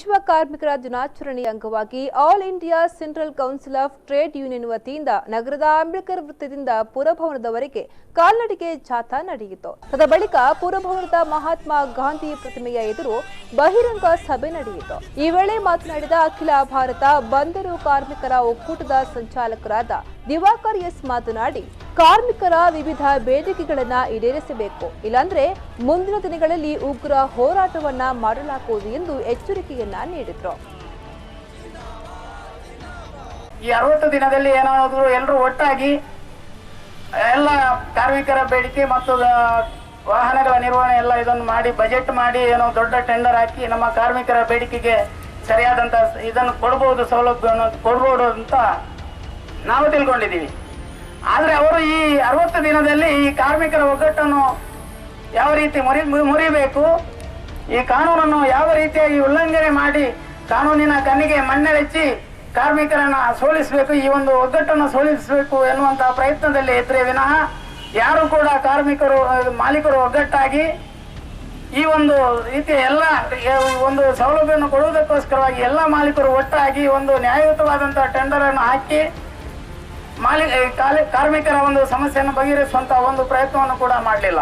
ವಿಶ್ವ ಕಾರ್ಮಿಕರ ದಿನಾಚರಣೆಯ ಅಂಗವಾಗಿ all India central council of trade union ವತಿಯಿಂದ ನಗರದ ಅಂಬೇಡ್ಕರ್ ವೃತ್ತದಿಂದ ಪುರಭವನದವರೆಗೆ ಕಾಲ್ನಡಿಗೆ ಜಾಥಾ ನಡೆಯಿತು. ತದ ಬಳಿಕ ಪುರಭವನದ ಮಹಾತ್ಮ ಗಾಂಧಿ ಪ್ರತಿಮೆಯ ಎದುರು ಬಹಿರಂಗ ಸಭೆ ನಡೆಯಿತು. ಈ ವೇಳೆ ಮಾತನಾಡಿದ ಅಖಿಲ ಭಾರತ ಬಂದರು ಕಾರ್ಮಿಕರ ಒಕ್ಕೂಟದ ಸಂಚಾಲಕರಾದ ದಿವಾಕರ್ ಎಸ್ ಮಾತನಾಡಿ, ಕಾರ್ಮಿಕರ ವಿವಿಧ ಬೇಡಿಕೆಗಳನ್ನ ಈಡೇರಿಸಬೇಕು, ಇಲ್ಲಾಂದ್ರೆ ಮುಂದಿನ ದಿನಗಳಲ್ಲಿ ಉಗ್ರ ಹೋರಾಟವನ್ನ ಮಾಡಲಾಗುವುದು ಎಂದು ಎಚ್ಚರಿಕೆಯನ್ನ ನೀಡಿದ್ರು. ಈ 60 ದಿನದಲ್ಲಿ ಏನಾದರೂ ಎಲ್ಲರೂ ಒಟ್ಟಾಗಿ ಎಲ್ಲ ಕಾರ್ಮಿಕರ ಬೇಡಿಕೆ ಮತ್ತು ವಾಹನಗಳ ನಿರ್ವಹಣೆ ಎಲ್ಲ ಇದನ್ನು ಮಾಡಿ ಬಜೆಟ್ ಮಾಡಿ ಏನೋ ದೊಡ್ಡ ಟೆಂಡರ್ ಹಾಕಿ ನಮ್ಮ ಕಾರ್ಮಿಕರ ಬೇಡಿಕೆಗೆ ಸರಿಯಾದಂತ ಇದನ್ನು ಕೊಡಬಹುದು, ಸೌಲಭ್ಯವನ್ನು ಕೊಡಬಹುದು ಅಂತ ನಾವು ತಿಳ್ಕೊಂಡಿದ್ದೀವಿ. ಆದ್ರೆ ಅವರು ಈ 60 ದಿನದಲ್ಲಿ ಈ ಕಾರ್ಮಿಕರ ಒಗ್ಗಟ್ಟನ್ನು ಯಾವ ರೀತಿ ಮುರಿಬೇಕು, ಈ ಕಾನೂನನ್ನು ಯಾವ ರೀತಿಯಾಗಿ ಉಲ್ಲಂಘನೆ ಮಾಡಿ ಕಾನೂನಿನ ಕಣ್ಣಿಗೆ ಮಣ್ಣೆರಚಿ ಕಾರ್ಮಿಕರನ್ನ ಸೋಲಿಸಬೇಕು, ಈ ಒಂದು ಒಗ್ಗಟ್ಟನ್ನು ಸೋಲಿಸಬೇಕು ಎನ್ನುವಂತಹ ಪ್ರಯತ್ನದಲ್ಲಿ ಇದ್ರೆ ವಿನಃ ಯಾರು ಕೂಡ ಮಾಲೀಕರು ಒಗ್ಗಟ್ಟಾಗಿ ಈ ಒಂದು ರೀತಿಯ ಎಲ್ಲ ಒಂದು ಸೌಲಭ್ಯವನ್ನು ಕೊಡುವುದಕ್ಕೋಸ್ಕರವಾಗಿ ಎಲ್ಲ ಮಾಲೀಕರು ಒಟ್ಟಾಗಿ ಒಂದು ನ್ಯಾಯಯುತವಾದಂತಹ ಟೆಂಡರ್ ಅನ್ನು ಹಾಕಿ ಕಾರ್ಮಿಕರ ಒಂದು ಸಮಸ್ಯೆಯನ್ನು ಬಗೆಹರಿಸುವಂತಹ ಒಂದು ಪ್ರಯತ್ನವನ್ನು ಕೂಡ ಮಾಡಲಿಲ್ಲ.